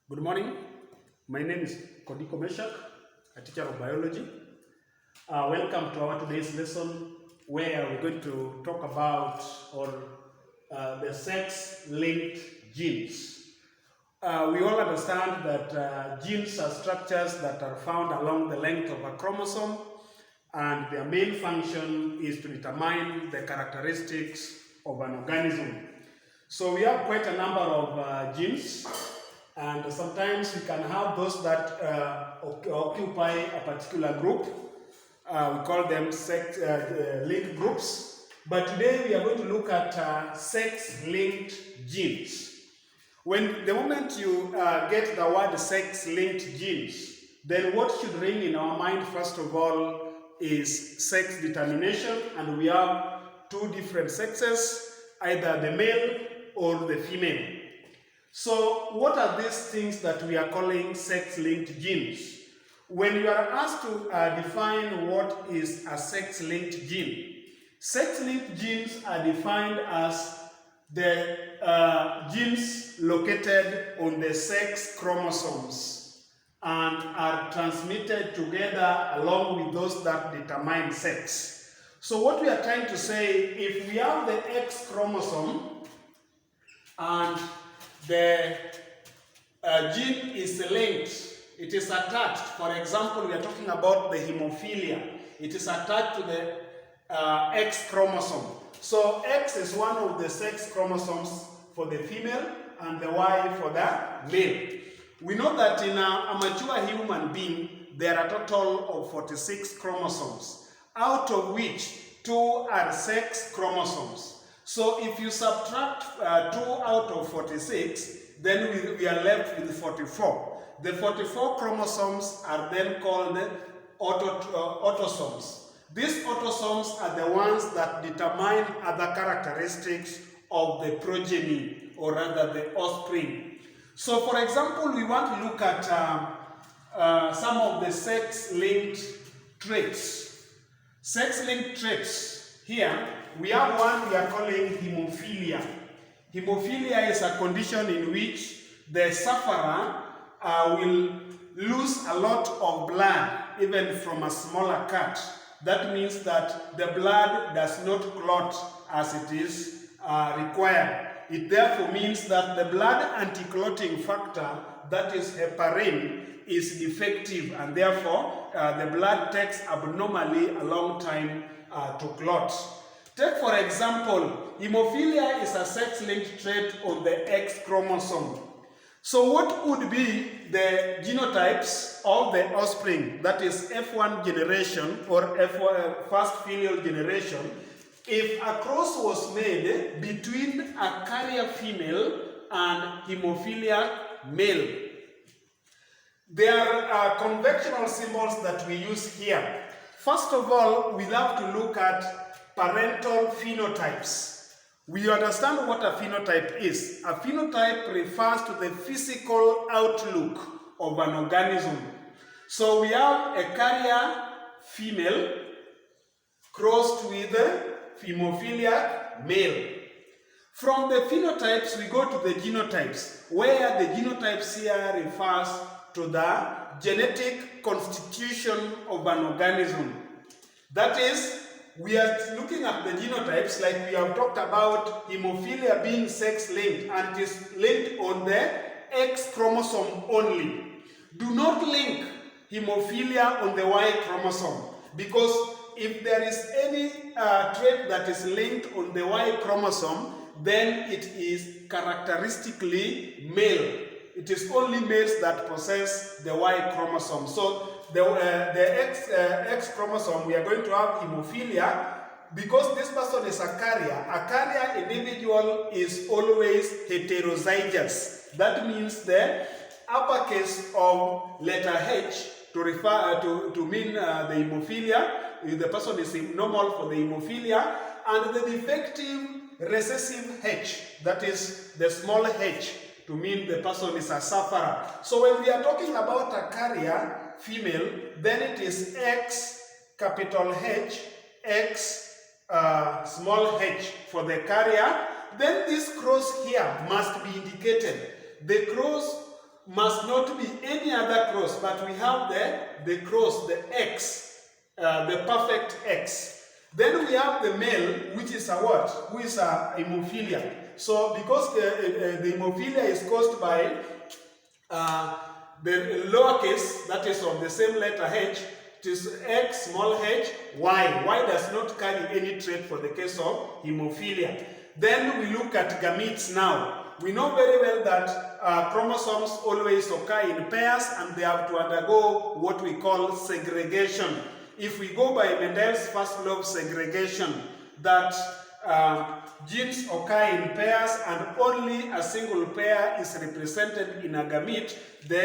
Good morning. My name is Kodiko Meshack, a teacher of biology. Welcome to our today's lesson where we're going to talk about the sex-linked genes. We all understand that genes are structures that are found along the length of a chromosome, and their main function is to determine the characteristics of an organism. So we have quite a number of genes, and sometimes we can have those that occupy a particular group. We call them sex-linked groups. But today we are going to look at sex-linked genes. The moment you get the word sex-linked genes, then what should ring in our mind first of all is sex determination, and we have two different sexes, either the male or the female. So what are these things that we are calling sex-linked genes? When you are asked to define what is a sex-linked gene, sex-linked genes are defined as the genes located on the sex chromosomes and are transmitted together along with those that determine sex. So what we are trying to say, if we have the X chromosome and the gene is linked, it is attached. For example, we are talking about the hemophilia. It is attached to the X chromosome. So X is one of the sex chromosomes for the female and the Y for the male. We know that in a mature human being, there are a total of 46 chromosomes, out of which 2 are sex chromosomes. So if you subtract 2 out of 46, then we are left with 44. The 44 chromosomes are then called autosomes. These autosomes are the ones that determine other characteristics of the progeny, or rather the offspring. So for example, we want to look at some of the sex-linked traits. Sex-linked traits here, we have one we are calling hemophilia. Hemophilia is a condition in which the sufferer will lose a lot of blood, even from a smaller cut. That means that the blood does not clot as it is required. It therefore means that the blood anti-clotting factor, that is heparin, is defective, and therefore the blood takes abnormally a long time to clot. Take for example, hemophilia is a sex-linked trait on the X chromosome. So what would be the genotypes of the offspring, that is F1 generation or F1 first filial generation, if a cross was made between a carrier female and hemophilia male? There are conventional symbols that we use here. First of all, we have to look at parental phenotypes. We understand what a phenotype is. A phenotype refers to the physical outlook of an organism. So we have a carrier female crossed with a hemophilia male. From the phenotypes, we go to the genotypes, where the genotypes here refers to the genetic constitution of an organism. That is, we are looking at the genotypes, like we have talked about hemophilia being sex-linked, and it is linked on the X chromosome only. Do not link hemophilia on the Y chromosome, because if there is any trait that is linked on the Y chromosome, then it is characteristically male. It is only males that possess the Y chromosome. So the X chromosome, we are going to have hemophilia. Because this person is a carrier individual is always heterozygous. That means the uppercase of letter H to refer to mean the hemophilia. The person is normal for the hemophilia, and the defective recessive H, that is the small h, to mean the person is a sufferer. So when we are talking about a carrier female, then it is X capital H, X small h for the carrier. Then this cross here must be indicated. The cross must not be any other cross, but we have the cross, the X, the perfect X. Then we have the male, which is a what? Who is a hemophilia. So because the hemophilia is caused by the lowercase, that is of the same letter H, it is X, small h, Y. Y does not carry any trait for the case of hemophilia. Then we look at gametes now. We know very well that chromosomes always occur in pairs and they have to undergo what we call segregation. If we go by Mendel's first law of segregation, that genes occur in pairs and only a single pair is represented in a gamete, the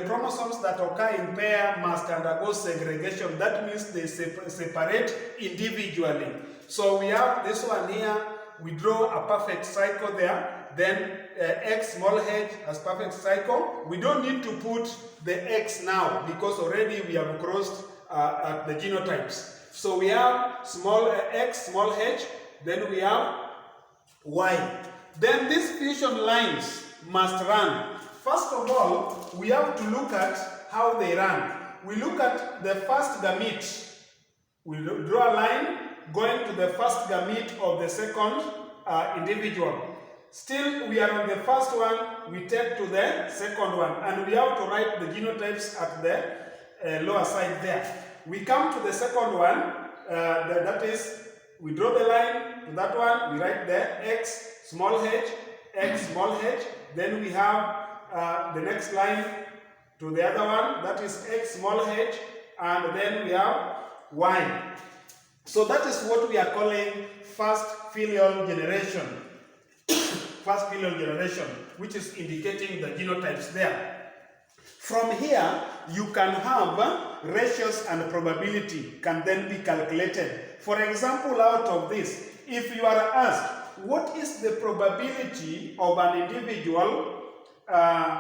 chromosomes that occur in pair must undergo segregation. That means they separate individually. So we have this one here, we draw a perfect cycle there, then X small h as perfect cycle. We don't need to put the X now because already we have crossed the genotypes. So we have small x, small h, then we have y. Then these fusion lines must run. First of all, we have to look at how they run. We look at the first gamete. We draw a line going to the first gamete of the second individual. Still, we are on the first one, we take to the second one, and we have to write the genotypes at the lower side there. We come to the second one, that is, we draw the line to that one, we write the X small h, X small h, then we have the next line to the other one, that is X small h, and then we have Y. So that is what we are calling first filial generation. First filial generation, which is indicating the genotypes there. From here, you can have ratios and probability can then be calculated. For example, out of this, if you are asked, what is the probability of an individual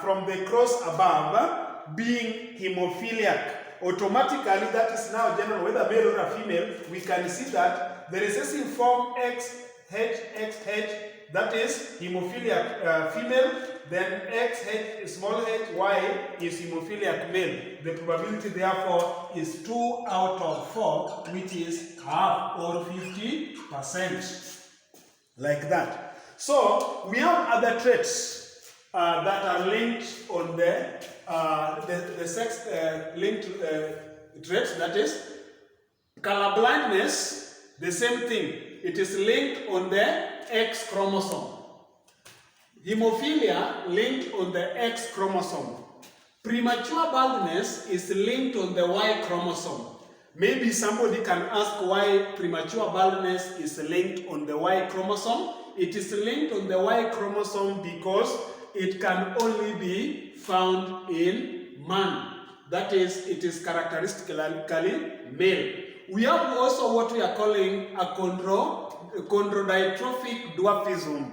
from the cross above being hemophiliac? Automatically, that is now general, whether male or a female, we can see that the recessive form XHXH, that is hemophiliac female, then XH small h y is hemophiliac male. The probability therefore is 2 out of 4, which is half or 50%. Like that. So we have other traits that are linked on the sex linked traits, that is color blindness, the same thing. It is linked on the X chromosome. Hemophilia linked on the X chromosome. Premature baldness is linked on the Y chromosome. Maybe somebody can ask why premature baldness is linked on the Y chromosome. It is linked on the Y chromosome because it can only be found in man. That is, it is characteristically male. We have also what we are calling a chondrodystrophic dwarfism.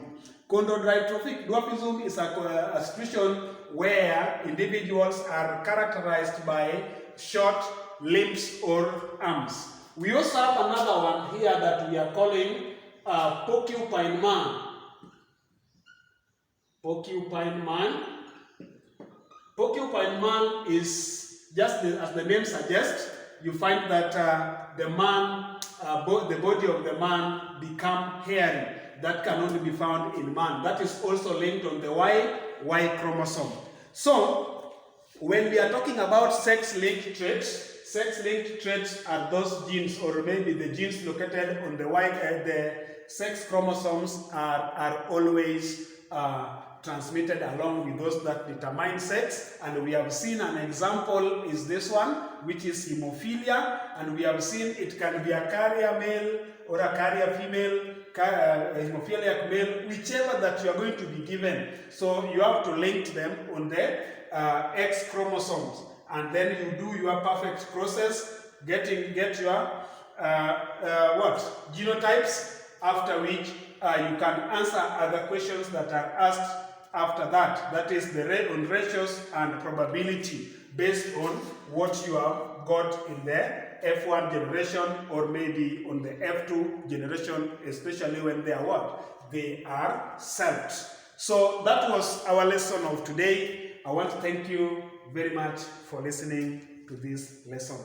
Chondrodystrophic dwarfism is a situation where individuals are characterized by short limbs or arms. We also have another one here that we are calling porcupine man. Porcupine man. Porcupine man is just as the name suggests. You find that the man, the body of the man become hairy. That can only be found in man. That is also linked on the Y chromosome. So, when we are talking about sex-linked traits are those genes, or maybe the genes located on the sex chromosomes are always transmitted along with those that determine sex. And we have seen an example is this one, which is hemophilia, and we have seen it can be a carrier male or a carrier female, hemophiliac male, whichever that you are going to be given. So you have to link them on the X chromosomes, and then you do your perfect process, get your genotypes, after which you can answer other questions that are asked after that. That is the ratios and probability based on what you have got in the F1 generation or maybe on the F2 generation, especially when they are what? They are selfed. So that was our lesson of today. I want to thank you very much for listening to this lesson.